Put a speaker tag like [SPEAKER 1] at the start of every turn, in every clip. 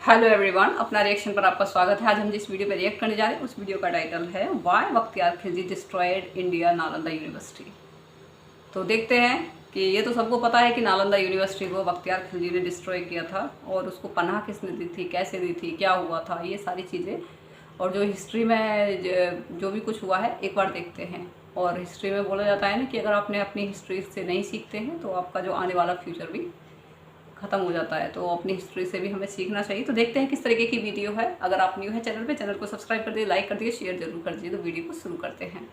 [SPEAKER 1] Hello everyone, अपना reaction पर आपका स्वागत है। आज हम जिस वीडियो पर रिएक्ट करने जा रहे हैं उस वीडियो का टाइटल है why Bakhtiyar Khilji destroyed India Nalanda university. तो देखते हैं कि ये तो सबको पता है कि नालंदा यूनिवर्सिटी को बख्तियार खिलजी ने डिस्ट्रॉय किया था और उसको पनाह किसने दी थी, कैसे दी थी, क्या हुआ था, ये सारी चीज़ें और जो हिस्ट्री में जो भी कुछ हुआ है एक बार देखते हैं। और हिस्ट्री में बोला जाता है ना कि अगर आपने अपनी हिस्ट्री से नहीं सीखते हैं तो आपका जो आने वाला फ्यूचर भी ख़त्म हो जाता है। तो अपनी हिस्ट्री से भी हमें सीखना चाहिए। तो देखते हैं किस तरीके की वीडियो है। अगर आप न्यू है चैनल को सब्सक्राइब कर दिए, लाइक कर दिए, शेयर जरूर कर दीजिए। तो वीडियो को शुरू करते हैं।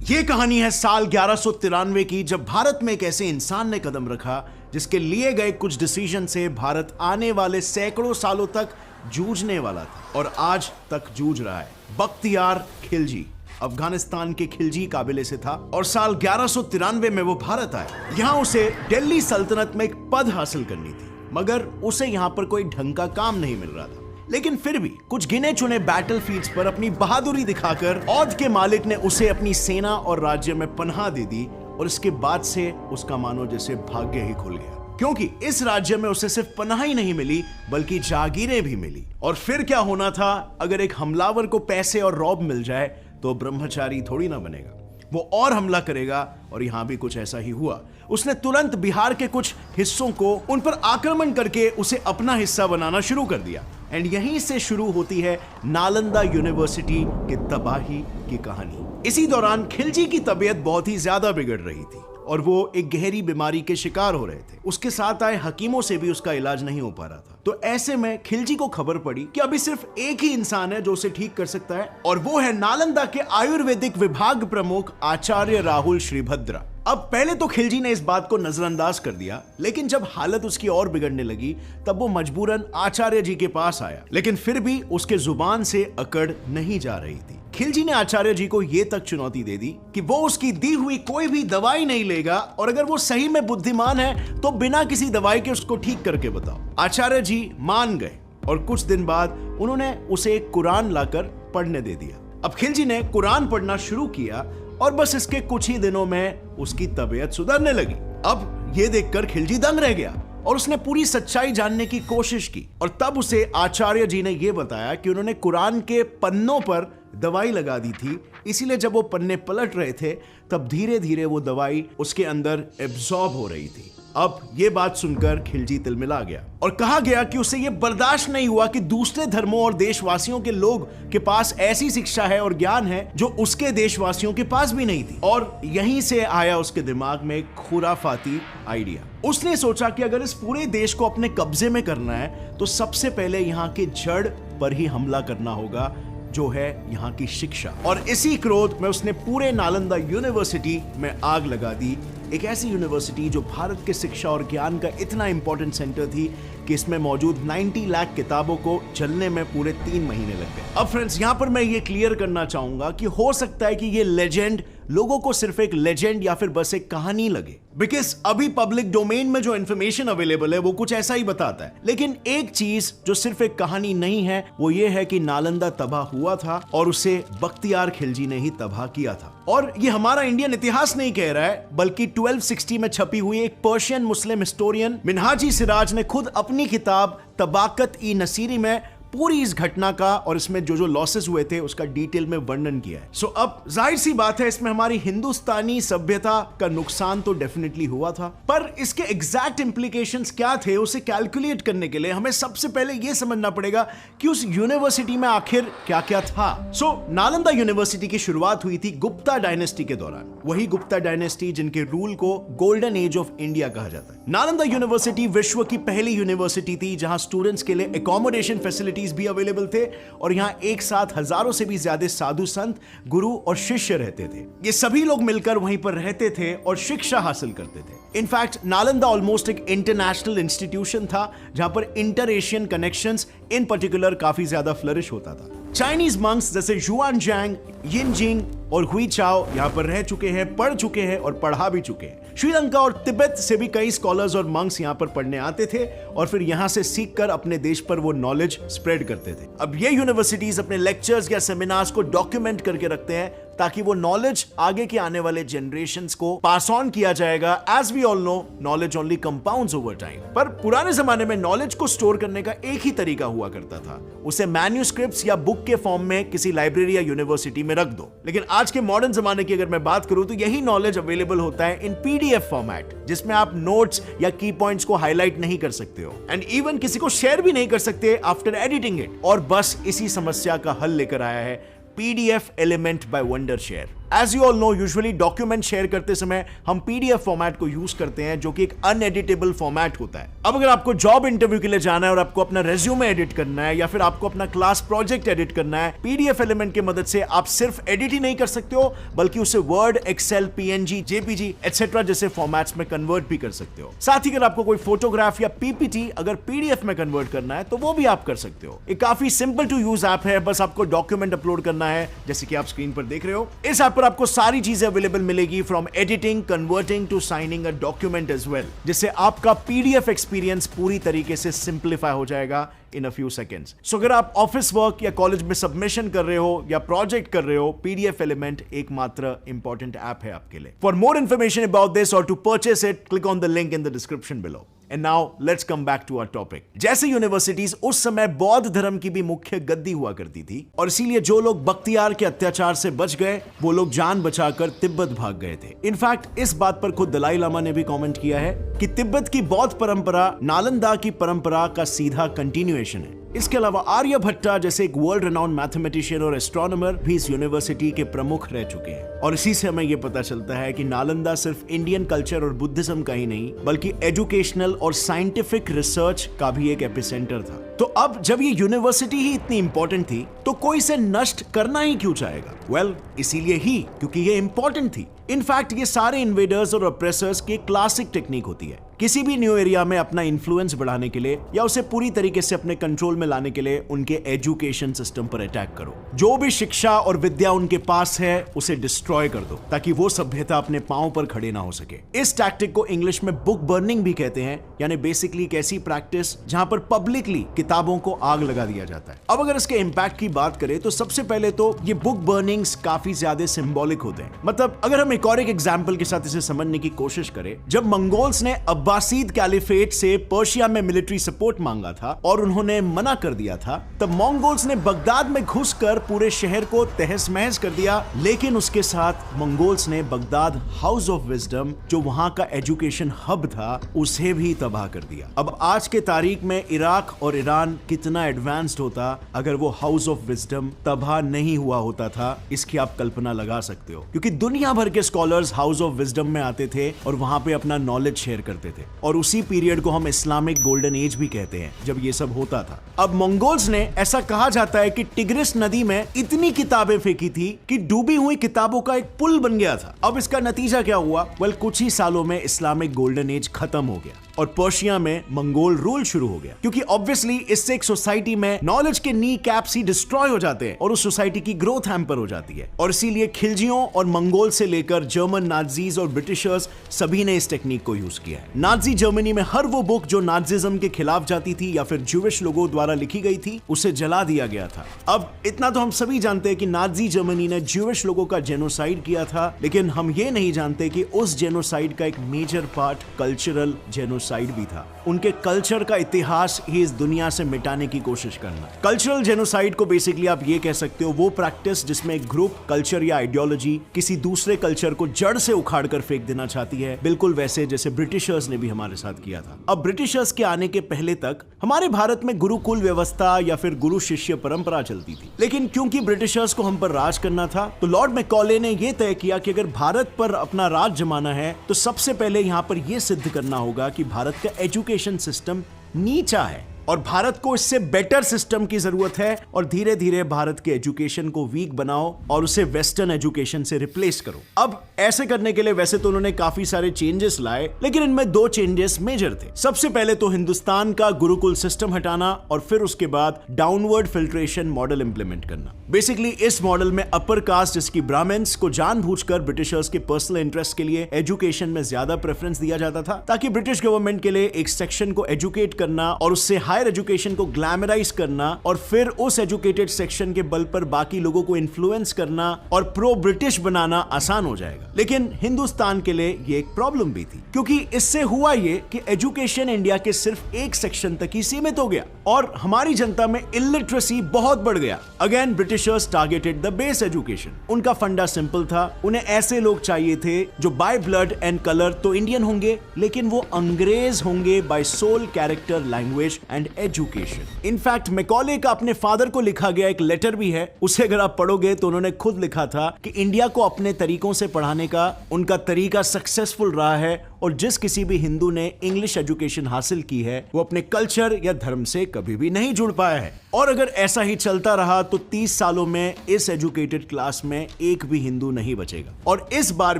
[SPEAKER 2] ये कहानी है साल 1193 की, जब भारत में एक ऐसे इंसान ने कदम रखा जिसके लिए गए कुछ डिसीजन से भारत आने वाले सैकड़ों सालों तक जूझने वाला था और आज तक जूझ रहा है। बख्तियार खिलजी अफगानिस्तान के खिलजी काबिले से था और साल 1193 में वो भारत आया। यहां उसे दिल्ली सल्तनत में एक पद हासिल करनी थी, मगर उसे यहां पर कोई ढंग का काम नहीं मिल रहा था। लेकिन फिर भी कुछ गिने चुने बैटलफील्ड्स पर अपनी बहादुरी दिखाकर औध के मालिक ने उसे अपनी सेना और राज्य में पनाह दे दी और इसके बाद से उसका मानो जैसे भाग्य ही खुल गया, क्योंकि इस राज्य में उसे सिर्फ पनाह ही नहीं मिली बल्कि जागीरें भी मिली। और फिर क्या होना था, अगर एक हमलावर को पैसे और रौब मिल जाए तो ब्रह्मचारी थोड़ी ना बनेगा, वो और हमला करेगा। और यहां भी कुछ ऐसा ही हुआ। उसने तुरंत बिहार के कुछ हिस्सों को उन पर आक्रमण करके उसे अपना हिस्सा बनाना शुरू कर दिया। एंड यहीं से शुरू होती है नालंदा यूनिवर्सिटी की तबाही की कहानी। इसी दौरान खिलजी की तबीयत बहुत ही ज्यादा बिगड़ रही थी और वो एक गहरी बीमारी के शिकार हो रहे थे। उसके साथ आए हकीमों से भी उसका इलाज नहीं हो पा रहा था। तो ऐसे में खिलजी को खबर पड़ी कि अभी सिर्फ एक ही इंसान है जो उसे ठीक कर सकता है और वो है नालंदा के आयुर्वेदिक विभाग प्रमुख आचार्य राहुल श्रीभद्रा। अब पहले तो खिलजी ने इस बात को नजरअंदाज कर दिया, लेकिन जब हालत उसकी और बिगड़ने लगी तब वो मजबूरन आचार्य जी के पास आया। लेकिन फिर भी उसके जुबान से अकड़ नहीं जा रही थी। खिलजी ने आचार्य जी को यह तक चुनौती दे दी कि वो उसकी दी हुई कोई भी दवाई नहीं लेगा और अगर वो सही में बुद्धिमान है तो बिना किसी दवाई के उसको ठीक करके बताओ। आचार्य जी मान गए और कुछ दिन बाद उन्होंने उसे एक कुरान लाकर पढ़ने दे दिया। अब खिलजी ने कुरान पढ़ना शुरू किया और बस इसके कुछ ही दिनों में उसकी तबीयत सुधरने लगी। अब यह देखकर खिलजी दंग रह गया और उसने पूरी सच्चाई जानने की कोशिश की और तब उसे आचार्य जी ने यह बताया कि उन्होंने कुरान के पन्नों पर दवाई लगा दी थी, इसीलिए जब वो पन्ने पलट रहे थे तब धीरे धीरे वो दवाई उसके अंदर एब्जॉर्ब हो रही थी। अब ये बात सुनकर खिलजी तिलमिला गया और कहा गया कि उसे ये बर्दाश्त नहीं हुआ कि दूसरे धर्मों और देशवासियों के लोग के पास ऐसी शिक्षा है और ज्ञान है जो उसके देशवासियों के पास भी नहीं थी। और यहीं से आया उसके दिमाग में एक खुराफाती आइडिया। उसने सोचा कि अगर इस पूरे देश को अपने कब्जे में करना है तो सबसे पहले यहाँ के जड़ पर ही हमला करना होगा, जो है यहाँ की शिक्षा। और इसी क्रोध में उसने पूरे नालंदा यूनिवर्सिटी में आग लगा दी। एक ऐसी यूनिवर्सिटी जो भारत के शिक्षा और ज्ञान का इतना इंपॉर्टेंट सेंटर थी कि इसमें मौजूद 90 लाख किताबों को जलने में पूरे 3 महीने लग गए। अब फ्रेंड्स, यहां पर मैं ये क्लियर करना चाहूंगा कि हो सकता है कि ये लेजेंड लोगों को सिर्फ एक लेजेंड या फिर बस एक कहानी लगे, बिकॉज अभी पब्लिक डोमेन में जो इंफॉर्मेशन अवेलेबल है वो कुछ ऐसा ही बताता है। लेकिन एक चीज जो सिर्फ एक कहानी नहीं है वो ये है कि नालंदा तबाह हुआ था और उसे बख्तियार खिलजी ने ही तबाह किया था। और ये हमारा इंडियन इतिहास नहीं कह रहा है, बल्कि 1260 में छपी हुई एक पर्शियन मुस्लिम हिस्टोरियन मिनहाजी सिराज ने खुद अपनी किताब तबाकत ई नसीरी में पूरी इस घटना का और इसमें जो जो लॉसेस हुए थे उसका डिटेल में वर्णन किया है। सो अब जाहिर सी बात है इसमें हमारी हिंदुस्तानी सभ्यता का नुकसान तो डेफिनेटली हुआ था, पर इसके एग्जैक्ट इंप्लीकेशंस क्या थे उसे कैलकुलेट करने के लिए हमें सबसे पहले यह समझना पड़ेगा कि उस यूनिवर्सिटी में आखिर क्या क्या था। सो नालंदा यूनिवर्सिटी की शुरुआत हुई थी गुप्ता डायनेस्टी के दौरान, वही गुप्ता डायनेस्टी जिनके रूल को गोल्डन एज ऑफ इंडिया कहा जाता है। नालंदा यूनिवर्सिटी विश्व की पहली यूनिवर्सिटी थी जहां स्टूडेंट्स के लिए एकोमोडेशन फैसिलिटी भी अवेलेबल थे और यहां एक साथ हजारों से भी ज्यादा साधु संत, गुरु और शिष्य रहते थे। ये सभी लोग मिलकर वहीं पर रहते थे और शिक्षा हासिल करते थे। इनफैक्ट नालंदा ऑलमोस्ट एक इंटरनेशनल इंस्टीट्यूशन था जहां पर इंटर एशियन कनेक्शंस इन पर्टिकुलर काफी ज्यादा फ्लरिश होता था। चाइनीज मंक्स जैसे जुआन जैंग, यिनजिंग और हुई चाओ यहां पर रह चुके हैं, पढ़ चुके हैं और पढ़ा भी चुके हैं। श्रीलंका और तिब्बत से भी कई स्कॉलर्स और मंक्स यहां पर पढ़ने आते थे और फिर यहां से सीखकर अपने देश पर वो नॉलेज स्प्रेड करते थे। अब ये यूनिवर्सिटीज अपने लेक्चर्स या सेमिनार्स को डॉक्यूमेंट करके रखते हैं ताकि वो नॉलेज आगे के आने वाले जनरेशंस को पास ऑन किया जाएगा। As we all know, knowledge only compounds over time. पर पुराने जमाने में नॉलेज को स्टोर करने का एक ही तरीका हुआ करता था, उसे मैन्युस्क्रिप्ट्स या बुक के फॉर्म में किसी लाइब्रेरी या यूनिवर्सिटी में रख दो। लेकिन आज के मॉडर्न जमाने की अगर मैं बात करूं तो यही नॉलेज अवेलेबल होता है इन पीडीएफ फॉर्मेट, जिसमें आप नोट्स या की पॉइंट्स को हाईलाइट नहीं कर सकते हो एंड इवन किसी को शेयर भी नहीं कर सकते आफ्टर एडिटिंग इट। और बस इसी समस्या का हल लेकर आया है PDF element by Wondershare. As you all know, usually document share करते समय हम पीडीएफ फॉर्मेट को यूज करते हैं, जो कि एक अनएडिटेबल फॉर्मेट होता है। अब अगर आपको जॉब इंटरव्यू के लिए जाना है और आपको अपना रेज्यूमे एडिट करना है या फिर आपको अपना क्लास प्रोजेक्ट एडिट करना है, पीडीएफ एलिमेंट की मदद से आप सिर्फ एडिट ही नहीं कर सकते हो, बल्कि उसे Word, Excel, PNG, JPG etcetera जैसे फॉर्मेट्स में कन्वर्ट भी कर सकते हो। साथ ही अगर आपको कोई फोटोग्राफ या पीपीटी अगर पीडीएफ में कन्वर्ट करना है तो वो भी आप कर सकते हो। एक काफी सिंपल टू यूज ऐप है, बस आपको डॉक्यूमेंट अपलोड करना है, जैसे कि आप स्क्रीन पर देख रहे हो। इस ऐप पर आपको सारी चीजें अवेलेबल मिलेगी, from editing, converting to signing a document as well, जिससे आपका पीडीएफ एक्सपीरियंस पूरी तरीके से सिंप्लीफाई हो जाएगा इन अ फ्यू सेकेंड्स। सो अगर आप ऑफिस वर्क या कॉलेज में सबमिशन कर रहे हो या प्रोजेक्ट कर रहे हो, पीडीएफ एलिमेंट एकमात्र इंपॉर्टेंट ऐप है आपके लिए। For more information about this or to purchase it, click on the link in the description below. And now let's come back to our topic. जैसे यूनिवर्सिटीज उस समय बौद्ध धर्म की भी मुख्य गद्दी हुआ करती थी, और इसीलिए जो लोग बख्तियार के अत्याचार से बच गए वो लोग जान बचाकर तिब्बत भाग गए थे। इनफैक्ट इस बात पर खुद दलाई लामा ने भी कमेंट किया है कि तिब्बत की बौद्ध परंपरा नालंदा की परंपरा का सीधा कंटिन्यूएशन है। इसके अलावा आर्यभट्टा जैसे एक वर्ल्ड रेनाउंड मैथमेटिशियन और एस्ट्रोनॉमर भी इस यूनिवर्सिटी के प्रमुख रह चुके हैं। और इसी से हमें यह पता चलता है कि नालंदा सिर्फ इंडियन कल्चर और बुद्धिज्म का ही नहीं, बल्कि एजुकेशनल और साइंटिफिक रिसर्च का भी एक एपिसेंटर था। तो अब जब ये यूनिवर्सिटी ही इतनी इंपॉर्टेंट थी तो कोई इसे नष्ट करना ही क्यों चाहेगा? वेल, इसीलिए ही क्योंकि ये इंपॉर्टेंट थी। इनफैक्ट ये सारे इन्वेडर्स और ऑप्रेसर्स की एक क्लासिक टेक्निक होती है। किसी भी न्यू एरिया में अपना इन्फ्लुएंस बढ़ाने के लिए या उसे पूरी तरीके से अपने कंट्रोल में लाने के लिए उनके एजुकेशन सिस्टम पर अटैक करो। जो भी शिक्षा और विद्या उनके पास है उसे डिस्ट्रॉय कर दो, ताकि वो सभ्यता अपने पांव पर खड़े ना हो सके। इस टैक्टिक को इंग्लिश में बुक बर्निंग भी कहते हैं, यानी बेसिकली एक ऐसी प्रैक्टिस जहां पर पब्लिकली किताबों को आग लगा दिया जाता है। अब अगर इसके इंपैक्ट की बात करें तो सबसे पहले तो ये बुक बर्निंग्स काफी ज्यादा सिंबॉलिक होते हैं। मतलब अगर हम एक और एक एग्जाम्पल के साथ इसे समझने की कोशिश करें, जब मंगोल्स ने अब्बासीद कैलिफेट से पर्शिया में मिलिट्री सपोर्ट मांगा था और उन्होंने मना कर दिया था, तब मंगोल्स ने बगदाद में घुसकर पूरे शहर को तहस महस कर दिया। लेकिन उसके साथ मंगोल्स ने बगदाद हाउस ऑफ विजडम, जो वहां का एजुकेशन हब था, उसे भी तबाह कर दिया। अब आज के तारीख में इराक और ईरान कितना एडवांस्ड होता अगर वो हाउस ऑफ विजडम तबाह नहीं हुआ होता था, इसकी आप कल्पना लगा सकते हो। क्योंकि दुनिया भर के स्कॉलर्स हाउस ऑफ विजडम में आते थे और वहां पे अपना नॉलेज शेयर करते थे, और उसी पीरियड को हम इस्लामिक गोल्डन एज भी कहते हैं जब ये सब होता था। अब मंगोल्स ने, ऐसा कहा जाता है कि टिग्रिस नदी में इतनी किताबें फेंकी थी कि डूबी हुई किताबों का एक पुल बन गया था। अब इसका नतीजा क्या हुआ? वेल, कुछ ही सालों में इस्लामिक गोल्डन एज खत्म हो गया और पर्शिया में मंगोल रूल शुरू हो गया, क्योंकि ऑब्वियसली इससे एक सोसाइटी में नॉलेज के नी कैप्स ही डिस्ट्रॉय हो जाते हैं और उस सोसाइटी की ग्रोथ हैम्पर हो जाती है। और इसीलिए खिलजियों और मंगोल से लेकर जर्मन नाजीज और ब्रिटिशर्स सभी ने इस टेक्निक को यूज किया है। नाजी जर्मनी में हर वो बुक जो नाजिज्म के खिलाफ जाती थी या फिर ज्यूइश लोगों द्वारा लिखी गई थी, उसे जला दिया गया था। अब इतना तो हम सभी जानते हैं कि नाजी जर्मनी ने ज्यूइश लोगों का जेनोसाइड किया था, लेकिन हम ये नहीं जानते कि उस जेनोसाइड का एक मेजर पार्ट कल्चरल जेनोसाइड भी था। उनके कल्चर का इतिहास ही इस दुनिया से मिटाने की कोशिश करना। कल्चरल जेनोसाइड को बेसिकली आप ये कह सकते हो, वो प्रैक्टिस जिसमें एक ग्रुप, कल्चर या आइडियोलॉजी किसी दूसरे कल्चर को जड़ से उखाड़ कर फेंक देना चाहती है, बिल्कुल वैसे जैसे ब्रिटिशर्स ने भी हमारे साथ किया था। अब ब्रिटिशर्स के आने के पहले तक हमारे भारत में गुरुकुल व्यवस्था या फिर गुरु शिष्य परंपरा चलती थी, लेकिन क्योंकि ब्रिटिशर्स को हम पर राज करना था, तो लॉर्ड मैकॉले ने यह तय किया कि अगर भारत पर अपना राज जमाना है तो सबसे पहले यहां पर यह सिद्ध करना होगा कि भारत का एजुकेशन सिस्टम नीचा है और भारत को इससे बेटर सिस्टम की जरूरत है, और धीरे धीरे भारत के एजुकेशन को वीक बनाओ और उसे वेस्टर्न एजुकेशन से रिप्लेस करो। अब ऐसे करने के लिए वैसे तो उन्होंने काफी सारे चेंजेस लाए, लेकिन इनमें दो चेंजेस मेजर थे। सबसे पहले तो हिंदुस्तान का गुरुकुल सिस्टम हटाना और फिर उसके बाद डाउनवर्ड फिल्ट्रेशन मॉडल इंप्लीमेंट करना। बेसिकली इस मॉडल में अपर कास्ट जिसकी ब्राह्मण्स को जानबूझकर ब्रिटिशर्स के पर्सनल इंटरेस्ट के लिए एजुकेशन में ज्यादा प्रेफरेंस दिया जाता था, ताकि ब्रिटिश गवर्नमेंट के लिए एक सेक्शन को एजुकेट करना और उससे हायर एजुकेशन को ग्लैमराइज करना और फिर उस एजुकेटेड सेक्शन के बल पर बाकी लोगों को इन्फ्लुएंस करना और प्रो ब्रिटिश बनाना आसान हो जाएगा। लेकिन हिंदुस्तान के लिए ये एक प्रॉब्लम भी थी, क्योंकि इससे हुआ ये कि एजुकेशन इंडिया के सिर्फ एक सेक्शन तक ही सीमित हो गया और हमारी जनता में इलिटरेसी बहुत बढ़ गया। Again Britishers targeted the base education. उनका फंडा सिंपल था, उन्हें ऐसे लोग चाहिए थे जो बाय ब्लड एंड कलर तो इंडियन होंगे लेकिन वो अंग्रेज होंगे by soul, character, language and education. In fact Macaulay का अपने फादर को लिखा गया एक लेटर भी है, उसे अगर आप पढ़ोगे तो उन्होंने खुद लिखा था कि इंडिया को अपने तरीकों से पढ़ाने का उनका तरीका सक्सेसफुल रहा है और जिस किसी भी हिंदू ने इंग्लिश एजुकेशन हासिल की है वो अपने कल्चर या धर्म से कभी भी नहीं जुड़ पाया है। और अगर ऐसा ही चलता रहा तो 30 सालों में इस एजुकेटेड क्लास में एक भी हिंदू नहीं बचेगा। और इस बार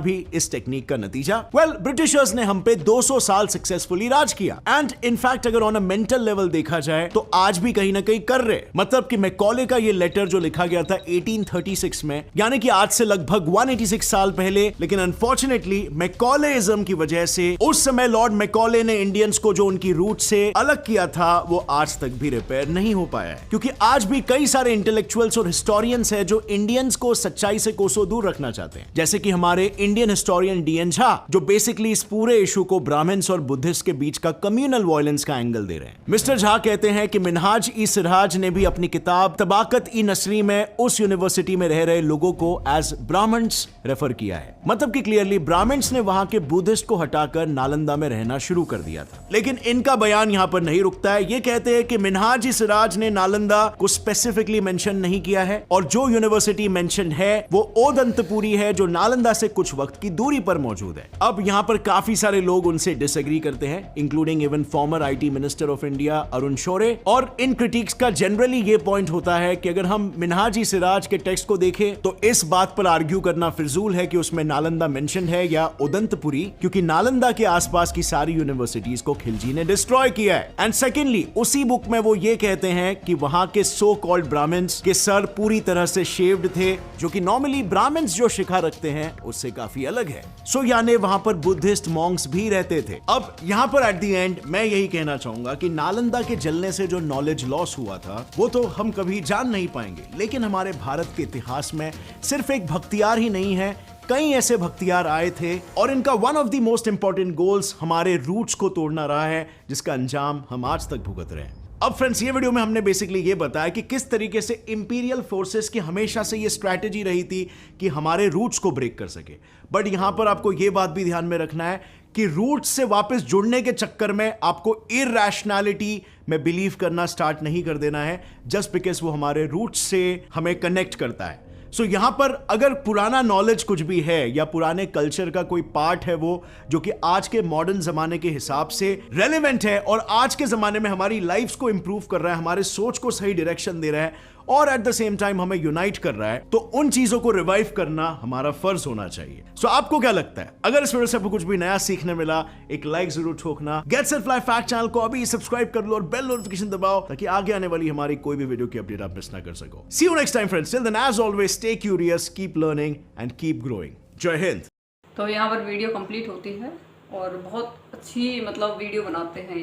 [SPEAKER 2] भी इस टेक्निक का नतीजा, ब्रिटिशर्स ने हम पे 200 साल सक्सेसफुली राज किया एंड इनफैक्ट अगर ऑन अ मेंटल लेवल देखा जाए तो आज भी कहीं ना कहीं कर रहे। मतलब कि मैकॉले का ये लेटर जो लिखा गया था 1836 में, यानी कि आज से लगभग 186 साल पहले, लेकिन अनफॉर्चुनेटली मैकॉलेइज्म की वजह से उस समय लॉर्ड मैकॉले ने इंडियंस को जो उनकी रूट से अलग किया था वो आज तक भी रिपेयर नहीं हो पाया है। क्योंकि आज भी कई सारे इंटेलेक्चुअल्स और हिस्टोरियंस हैं जो इंडियंस को सच्चाई से कोसों दूर रखना चाहते हैं, जैसे कि हमारे Indian historian D N Jha, जो बेसिकली इस पूरे इशू को ब्राह्मण्स और बुद्धिस्ट के बीच का कम्युनल वायलेंस का एंगल दे रहे हैं। मिस्टर झा कहते हैं कि मिनहाज ई सिराज ने भी अपनी किताब तबाकत ई नसरी में उस यूनिवर्सिटी में रह रहे लोगों को एज ब्राह्मण्स रेफर किया है। मतलब कि क्लियरली ब्राह्मण्स ने वहां के बुद्धिस्ट को हटाकर नालंदा में रहना शुरू कर दिया था। लेकिन इनका बयान यहां पर नहीं रुकता है। ये कहते हैं कि मिनहाज ई सिराज ने नालंदा को स्पेसिफिकली मेंशन नहीं किया है और जो यूनिवर्सिटी मेंशन है वो ओदंतपुरी है जो नालंदा से कुछ वक्त की दूरी पर मौजूद है। अब यहां पर काफी सारे लोग उनसे डिसएग्री करते हैं, including even former IT minister of India Arun Shourie. और इन क्रिटिक्स का जनरली ये पॉइंट होता है कि अगर हम मिनहाज ई सिराज के टेक्स्ट को देखें तो इस बात पर आर्ग्यू करना फिजूल है कि उसमें नालंदा मेंशन है या ओदंतपुरी, क्योंकि नालंदा के आसपास की सारी यूनिवर्सिटीज को खिलजी ने डिस्ट्रॉय किया है। एंड सेकेंडली उसी बुक में वो ये कहते हैं कि वहां के सो कॉल्ड ब्राह्मण्स के सर पूरी तरह से शेव्ड थे, जो कि नॉर्मली ब्राह्मण्स जो शिखा रखते हैं उससे काफी अलग है। सो यानी वहां पर बुद्धिस्ट मॉन्क्स भी रहते थे। अब यहां पर एट द एंड मैं यही कहना चाहूंगा कि नालंदा के जलने से जो नॉलेज लॉस हुआ था वो तो हम कभी जान नहीं पाएंगे, लेकिन हमारे भारत के इतिहास में सिर्फ एक भख्तियार ही नहीं है, कई ऐसे भख्तियार आए थे और इनका one of the most important goals हमारे रूट्स को तोड़ना रहा है, जिसका अंजाम हम आज तक भुगत रहे हैं। अब फ्रेंड्स, ये वीडियो में हमने बेसिकली ये बताया कि किस तरीके से इंपीरियल फोर्सेस की हमेशा से ये स्ट्रैटेजी रही थी कि हमारे रूट्स को ब्रेक कर सके। बट यहां पर आपको ये बात भी ध्यान में रखना है कि रूट्स से वापस जुड़ने के चक्कर में आपको इरैशनैलिटी में बिलीव करना स्टार्ट नहीं कर देना है, जस्ट बिकॉज वो हमारे रूट्स से हमें कनेक्ट करता है। सो यहां पर अगर पुराना नॉलेज कुछ भी है या पुराने कल्चर का कोई पार्ट है वो जो कि आज के मॉडर्न जमाने के हिसाब से रेलेवेंट है और आज के जमाने में हमारी लाइफ्स को इंप्रूव कर रहा है, हमारे सोच को सही डायरेक्शन दे रहा है और एट द सेम टाइम हमें यूनाइट कर रहा है, तो उन चीजों को रिवाइव करना हमारा फर्ज होना चाहिए। सो आपको क्या लगता है? अगर इस वीडियो से आपको कुछ भी नया सीखने मिला, एक लाइक जरूर ठोकना। Get set fly fact channel को अभी सब्सक्राइब कर लो और बेल नोटिफिकेशन दबाओ ताकि आगे आने वाली हमारी कोई भी वीडियो की अपडेट आप मिस ना कर सको। See you next time friends, till then as always stay curious, keep learning and keep growing. जय हिंद।
[SPEAKER 1] तो यहाँ पर वीडियो कंप्लीट होती है और बहुत अच्छी मतलब वीडियो बनाते हैं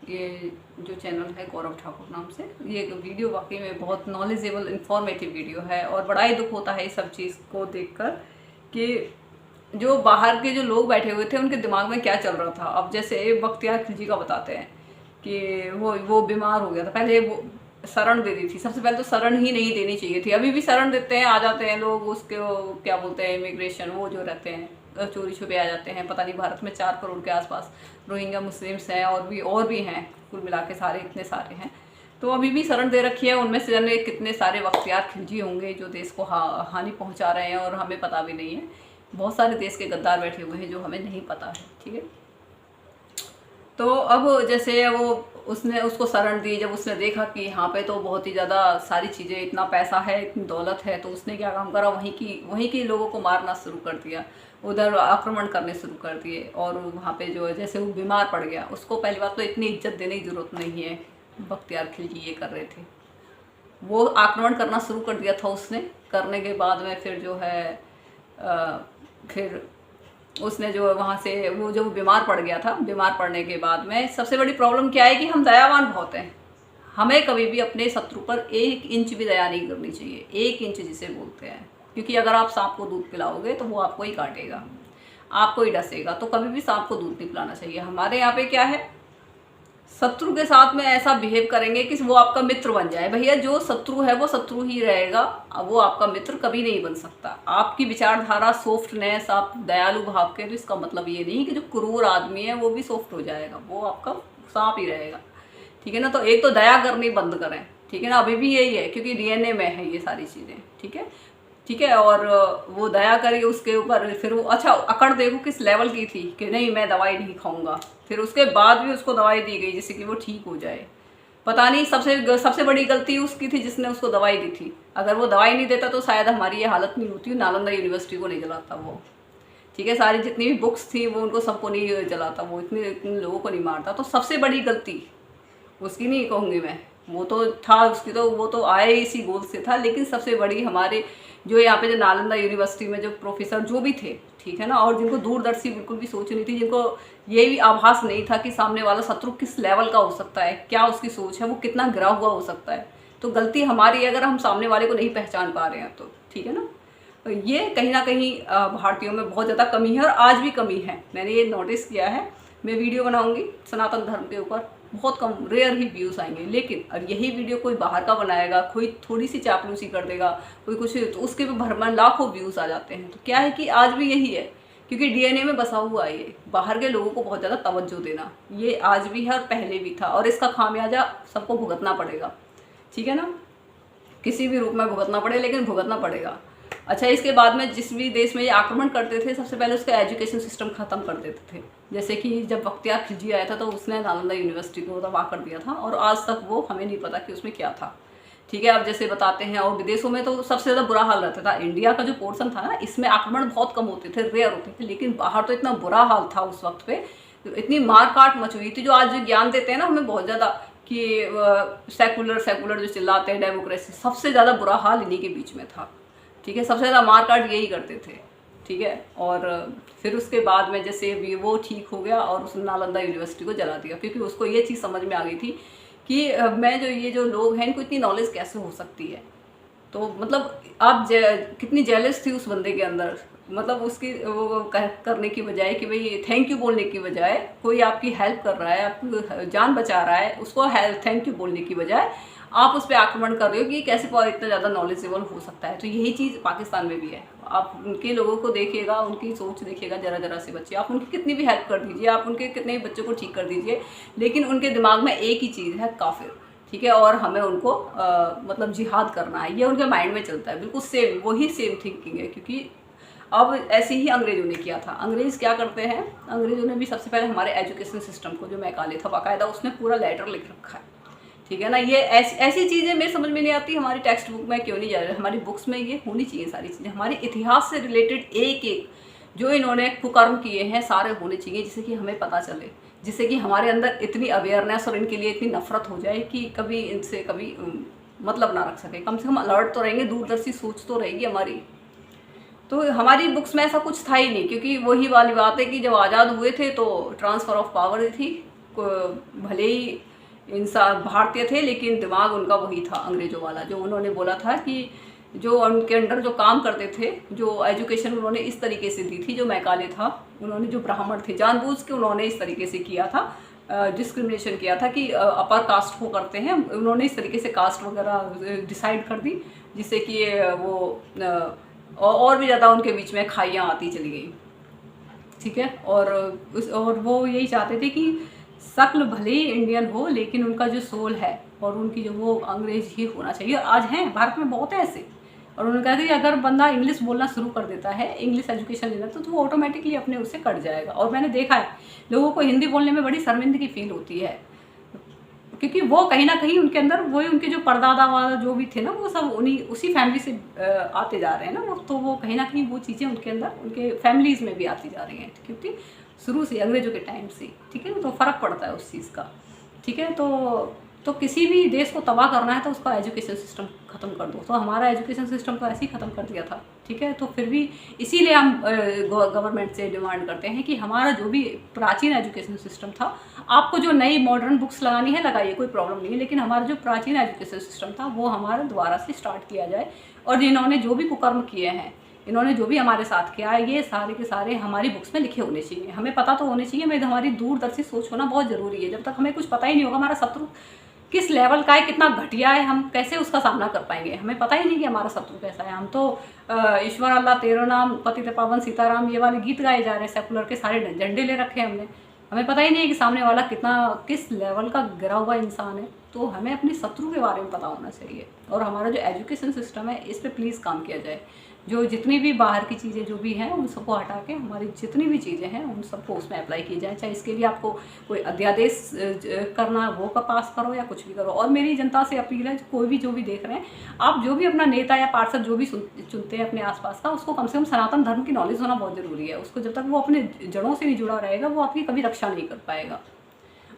[SPEAKER 1] ये जो चैनल है गौरव ठाकुर नाम से। ये वीडियो वाकई में बहुत नॉलेजेबल इंफॉर्मेटिव वीडियो है और बड़ा ही दुख होता है इस सब चीज़ को देखकर कि जो बाहर के जो लोग बैठे हुए थे उनके दिमाग में क्या चल रहा था। अब जैसे बख्तियार खिलजी का बताते हैं कि वो बीमार हो गया था, पहले वो शरण दे दी थी। सबसे पहले तो शरण ही नहीं देनी चाहिए थी, अभी भी शरण देते हैं, आ जाते हैं लोग, उसके क्या बोलते हैं इमिग्रेशन, वो जो रहते हैं चोरी छुपे आ जाते हैं। पता नहीं भारत में 4 करोड़ के आसपास रोहिंग्या मुस्लिम्स हैं और भी हैं, कुल मिला के सारे इतने सारे हैं। तो अभी भी शरण दे रखी है। उनमें से जाने कितने सारे बख्तियार खिलजी होंगे जो देश को हानि पहुंचा रहे हैं और हमें पता भी नहीं है। बहुत सारे देश के गद्दार बैठे हुए हैं जो हमें नहीं पता है, ठीक है। तो अब जैसे उसने उसको शरण दी, जब उसने देखा कि यहाँ पे तो बहुत ही ज़्यादा सारी चीज़ें, इतना पैसा है, इतनी दौलत है, तो उसने क्या काम करा, वहीं की लोगों को मारना शुरू कर दिया, उधर आक्रमण करने शुरू कर दिए। और वहाँ पे जो जैसे वो बीमार पड़ गया, उसको पहली बात तो इतनी इज्जत देने की ज़रूरत नहीं है। बख्तियार खिलजी ये कर रहे थे, वो आक्रमण करना शुरू कर दिया था उसने। करने के बाद में फिर जो है फिर उसने जो वहाँ से वो जब बीमार पड़ गया था, बीमार पड़ने के बाद में सबसे बड़ी प्रॉब्लम क्या है कि हम दयावान बहुत हैं, हमें कभी भी अपने शत्रु पर 1 इंच भी दया नहीं करनी चाहिए, 1 इंच जिसे बोलते हैं, क्योंकि अगर आप सांप को दूध पिलाओगे तो वो आपको ही काटेगा, आपको ही डसेगा। तो कभी भी सांप को दूध नहीं पिलाना चाहिए। हमारे यहाँ पे क्या है, शत्रु के साथ में ऐसा बिहेव करेंगे कि वो आपका मित्र बन जाए। भैया जो शत्रु है वो शत्रु ही रहेगा, वो आपका मित्र कभी नहीं बन सकता। आपकी विचारधारा सॉफ्टनेस, आप दयालु भाव के, तो इसका मतलब ये नहीं कि जो क्रूर आदमी है वो भी सॉफ्ट हो जाएगा, वो आपका सांप ही रहेगा। ठीक है ना। तो एक तो दया करनी बंद करें, ठीक है ना। अभी भी यही है, क्योंकि डीएनए में है ये सारी चीज़ें, ठीक है, ठीक है। और वो दया करिए उसके ऊपर, फिर वो अच्छा अकड़ देखो किस लेवल की थी कि नहीं मैं दवाई नहीं खाऊंगा, फिर उसके बाद भी उसको दवाई दी गई जिससे कि वो ठीक हो जाए। पता नहीं सबसे बड़ी गलती उसकी थी जिसने उसको दवाई दी थी। अगर वो दवाई नहीं देता तो शायद हमारी ये हालत नहीं होती, नालंदा यूनिवर्सिटी को नहीं जलाता वो, ठीक है। सारी जितनी भी बुक्स थी वो उनको सबको नहीं जलाता, वो इतने लोगों को नहीं मारता। तो सबसे बड़ी गलती उसकी नहीं कहूँगी मैं, वो तो था उसकी, तो वो तो आए इसी गोल से था। लेकिन सबसे बड़ी हमारे जो यहाँ पे जो नालंदा यूनिवर्सिटी में जो प्रोफेसर जो भी थे, ठीक है ना, और जिनको दूरदर्शी बिल्कुल भी सोच नहीं थी, जिनको ये भी आभास नहीं था कि सामने वाला शत्रु किस लेवल का हो सकता है, क्या उसकी सोच है, वो कितना गिरा हुआ हो सकता है। तो गलती हमारी है अगर हम सामने वाले को नहीं पहचान पा रहे हैं तो, ठीक है ना। तो ये कहीं ना कहीं भारतीयों में बहुत ज़्यादा कमी है, और आज भी कमी है, मैंने ये नोटिस किया है। मैं वीडियो बनाऊंगी सनातन धर्म के ऊपर, बहुत कम रेयर ही व्यूज़ आएंगे, लेकिन अब यही वीडियो कोई बाहर का बनाएगा, कोई थोड़ी सी चापलूसी कर देगा, कोई कुछ, तो उसके भी भर में लाखों व्यूज़ आ जाते हैं। तो क्या है कि आज भी यही है, क्योंकि डीएनए में बसा हुआ है ये, बाहर के लोगों को बहुत ज़्यादा तवज्जो देना, ये आज भी है और पहले भी था, और इसका खामियाजा सबको भुगतना पड़ेगा, ठीक है ना। किसी भी रूप में भुगतना पड़े, लेकिन भुगतना पड़ेगा। अच्छा, इसके बाद में जिस भी देश में ये आक्रमण करते थे, सबसे पहले उसका एजुकेशन सिस्टम ख़त्म कर देते थे। जैसे कि जब बख्तियार खिलजी आया था तो उसने नालंदा यूनिवर्सिटी को तबाह कर दिया था, और आज तक वो हमें नहीं पता कि उसमें क्या था, ठीक है। अब जैसे बताते हैं, और विदेशों में तो सबसे ज़्यादा बुरा हाल रहता था। इंडिया का जो पोर्शन था ना, इसमें आक्रमण बहुत कम होते थे, रेयर होते थे, लेकिन बाहर तो इतना बुरा हाल था उस वक्त पे, इतनी मार काट मच हुई थी। जो आज ज्ञान देते हैं ना हमें बहुत ज़्यादा कि सेकुलर जो चिल्लाते हैं, डेमोक्रेसी, सबसे ज़्यादा बुरा हाल इन्हीं के बीच में था, ठीक है। सबसे ज़्यादा मार काट यही करते थे, ठीक है। और फिर उसके बाद में जैसे वो ठीक हो गया और उसने नालंदा यूनिवर्सिटी को जला दिया, क्योंकि उसको ये चीज़ समझ में आ गई थी कि मैं ये जो लोग हैं इनको इतनी नॉलेज कैसे हो सकती है। तो मतलब आप कितनी जेलस थी उस बंदे के अंदर, मतलब उसकी वो करने की बजाय कि भाई थैंक यू बोलने की बजाय, कोई आपकी हेल्प कर रहा है, आपकी जान बचा रहा है, उसको थैंक यू बोलने की बजाय आप उस पर आक्रमण कर रहे हो कि कैसे इतना ज़्यादा नॉलेजेबल हो सकता है। तो यही चीज़ पाकिस्तान में भी है। आप उनके लोगों को देखिएगा, उनकी सोच देखिएगा, जरा से बच्चे, आप उनकी कितनी भी हेल्प कर दीजिए, आप उनके कितने भी बच्चों को ठीक कर दीजिए, लेकिन उनके दिमाग में एक ही चीज़ है, काफिर, ठीक है। और हमें उनको मतलब जिहाद करना है, ये उनके माइंड में चलता है, बिल्कुल सेम वही सेम थिंकिंग है। क्योंकि अब ऐसे ही अंग्रेज़ों ने किया था। अंग्रेज़ क्या करते हैं, अंग्रेज़ों ने भी सबसे पहले हमारे एजुकेशन सिस्टम को, जो मैकाले था बाकायदा, उसने पूरा लेटर लिख रखा है, ठीक है ना। ये ऐसी चीज़ें मेरे समझ में नहीं आती, हमारी टेक्स्ट बुक में क्यों नहीं जा रही, हमारी बुक्स में ये होनी चाहिए सारी चीज़ें। हमारे इतिहास से रिलेटेड एक जो इन्होंने कुकर्म किए हैं सारे होने चाहिए, जिससे कि हमें पता चले, जिससे कि हमारे अंदर इतनी अवेयरनेस और इनके लिए इतनी नफरत हो जाए कि कभी इनसे कभी मतलब ना रख सके। कम से कम अलर्ट तो रहेंगे, दूरदर्शी सोच तो रहेगी हमारी। तो हमारी बुक्स में ऐसा कुछ था ही नहीं, क्योंकि वही वाली बात है कि जब आज़ाद हुए थे तो ट्रांसफ़र ऑफ पावर थी, भले ही इंसान भारतीय थे लेकिन दिमाग उनका वही था अंग्रेज़ों वाला। जो उन्होंने बोला था कि जो उनके अंडर जो काम करते थे, जो एजुकेशन उन्होंने इस तरीके से दी थी, जो मैकाले था, उन्होंने जो ब्राह्मण थे जानबूझ के उन्होंने इस तरीके से किया था, डिस्क्रिमिनेशन किया था कि अपर कास्ट को करते हैं, उन्होंने इस तरीके से कास्ट वगैरह डिसाइड कर दी, जिससे कि वो और भी ज़्यादा उनके बीच में खाइयाँ आती चली गई, ठीक है। और वो यही चाहते थे कि शक्ल भले ही इंडियन हो लेकिन उनका जो सोल है और उनकी जो वो अंग्रेज ही होना चाहिए। और आज हैं भारत में बहुत है ऐसे। और उन्होंने कहा था कि अगर बंदा इंग्लिश बोलना शुरू कर देता है, इंग्लिश एजुकेशन लेना, तो वो ऑटोमेटिकली अपने उससे कट जाएगा। और मैंने देखा है लोगों को हिंदी बोलने में बड़ी शर्मिंदगी फील होती है, क्योंकि वो कहीं ना कहीं उनके अंदर वही उनके जो परदादा वाला जो भी थे ना, वो सब उसी फैमिली से आते जा रहे हैं ना, तो वो कहीं ना कहीं वो चीज़ें उनके अंदर उनके फैमिलीज़ में भी आती जा रही हैं, क्योंकि शुरू से अंग्रेज़ों के टाइम से, ठीक है। तो फ़र्क पड़ता है उस चीज़ का, ठीक है। तो तो किसी भी देश को तबाह करना है तो उसका एजुकेशन सिस्टम ख़त्म कर दो। तो हमारा एजुकेशन सिस्टम तो ऐसे ही ख़त्म कर दिया था, ठीक है। तो फिर भी इसीलिए हम गवर्नमेंट से डिमांड करते हैं कि हमारा जो भी प्राचीन एजुकेशन सिस्टम था, आपको जो नई मॉडर्न बुक्स लगानी है लगाइए, कोई प्रॉब्लम नहीं है, लेकिन हमारा जो प्राचीन एजुकेशन सिस्टम था वो हमारा दोबारा से स्टार्ट किया जाए। और जिन्होंने जो भी कुकर्म किए हैं, इन्होंने जो भी हमारे साथ किया है, ये सारे के सारे हमारी बुक्स में लिखे होने चाहिए। हमें पता तो होने चाहिए, मैं हमारी दूरदर्शी सोच होना बहुत ज़रूरी है। जब तक हमें कुछ पता ही नहीं होगा हमारा शत्रु किस लेवल का है, कितना घटिया है, हम कैसे उसका सामना कर पाएंगे। हमें पता ही नहीं कि हमारा शत्रु कैसा है। हम तो ईश्वर अल्लाह तेरो नाम पतित पावन सीताराम ये वाले गीत गाए जा रहे हैं, सेकुलर के सारे झंडे ले रखे हैं हमने। हमें पता ही नहीं है कि सामने वाला किस लेवल का गिरा हुआ इंसान है। तो हमें अपने शत्रु के बारे में पता होना चाहिए। और हमारा जो एजुकेशन सिस्टम है इस पर प्लीज़ काम किया जाए। जो जितनी भी बाहर की चीज़ें जो भी हैं उन सबको हटा के हमारी जितनी भी चीज़ें हैं उन सबको उसमें अप्लाई की जाए। चाहे इसके लिए आपको कोई अध्यादेश करना वो का पास करो या कुछ भी करो। और मेरी जनता से अपील है, कोई भी जो भी देख रहे हैं, आप जो भी अपना नेता या पार्षद जो भी चुनते हैं अपने आसपास का, उसको कम से कम सनातन धर्म की नॉलेज होना बहुत ज़रूरी है। उसको जब तक वो अपने जड़ों से नहीं जुड़ा रहेगा वो आपकी कभी रक्षा नहीं कर पाएगा।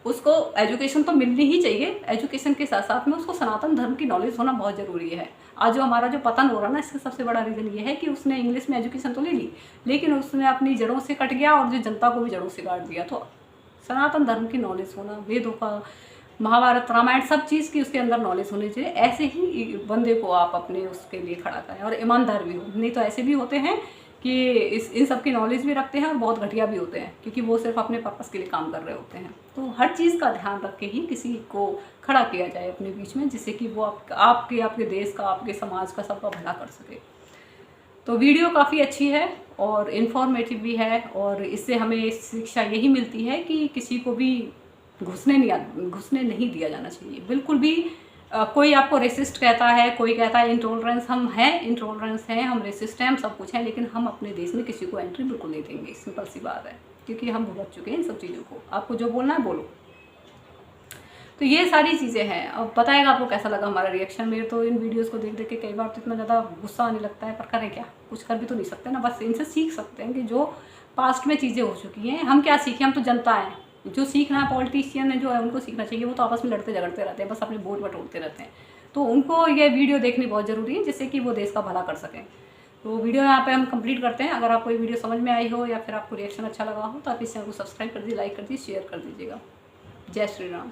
[SPEAKER 1] उसको एजुकेशन तो मिलनी ही चाहिए, एजुकेशन के साथ साथ में उसको सनातन धर्म की नॉलेज होना बहुत ज़रूरी है। आज जो हमारा जो पतन हो रहा है ना, इसका सबसे बड़ा रीज़न ये है कि उसने इंग्लिश में एजुकेशन तो ले ली, लेकिन उसने अपनी जड़ों से कट गया और जो जनता को भी जड़ों से काट दिया। तो सनातन धर्म की नॉलेज होना, वेदों का, महाभारत रामायण सब चीज़ की उसके अंदर नॉलेज होनी चाहिए। ऐसे ही बंदे को आप अपने उसके लिए खड़ा करें और ईमानदार भी हो। नहीं तो ऐसे भी होते हैं कि इन सब की नॉलेज भी रखते हैं और बहुत घटिया भी होते हैं, क्योंकि वो सिर्फ अपने पर्पस के लिए काम कर रहे होते हैं। तो हर चीज़ का ध्यान रख के ही किसी को खड़ा किया जाए अपने बीच में, जिससे कि वो आपके देश का, आपके समाज का, सबका भला कर सके। तो वीडियो काफ़ी अच्छी है और इन्फॉर्मेटिव भी है। और इससे हमें शिक्षा यही मिलती है कि किसी को भी घुसने नहीं दिया जाना चाहिए, बिल्कुल भी। कोई आपको रेसिस्ट कहता है, कोई कहता है इंटॉलरेंस, हम हैं इंटॉलरेंस हैं, हम रेसिस्ट हैं, हम सब कुछ हैं, लेकिन हम अपने देश में किसी को एंट्री बिल्कुल नहीं देंगे। सिंपल सी बात है, क्योंकि हम भुगत चुके हैं इन सब चीज़ों को। आपको जो बोलना है बोलो। तो ये सारी चीज़ें हैं। अब बताएगा आपको कैसा लगा हमारा रिएक्शन। मेरे तो इन वीडियोस को देख के कई बार तो इतना ज़्यादा गुस्सा आने लगता है, पर करें क्या, कुछ कर भी तो नहीं सकते ना। बस इनसे सीख सकते हैं कि जो पास्ट में चीज़ें हो चुकी हैं, हम क्या सीखें, हम तो जनता हैं। जो सीखना है पॉलिटिशियन जो है उनको सीखना चाहिए, वो तो आपस में लड़ते झगड़ते रहते हैं, बस अपने वोट बटोरते रहते हैं। तो उनको ये वीडियो देखनी बहुत ज़रूरी है, जिससे कि वो देश का भला कर सकें। तो वीडियो यहाँ पे हम कंप्लीट करते हैं। अगर आपको ये वीडियो समझ में आई हो या फिर आपको रिएक्शन अच्छा लगा हो तो आप इस चैनल को सब्सक्राइब कर दीजिए, लाइक कर दीजिए, शेयर कर दीजिएगा। जय श्री राम।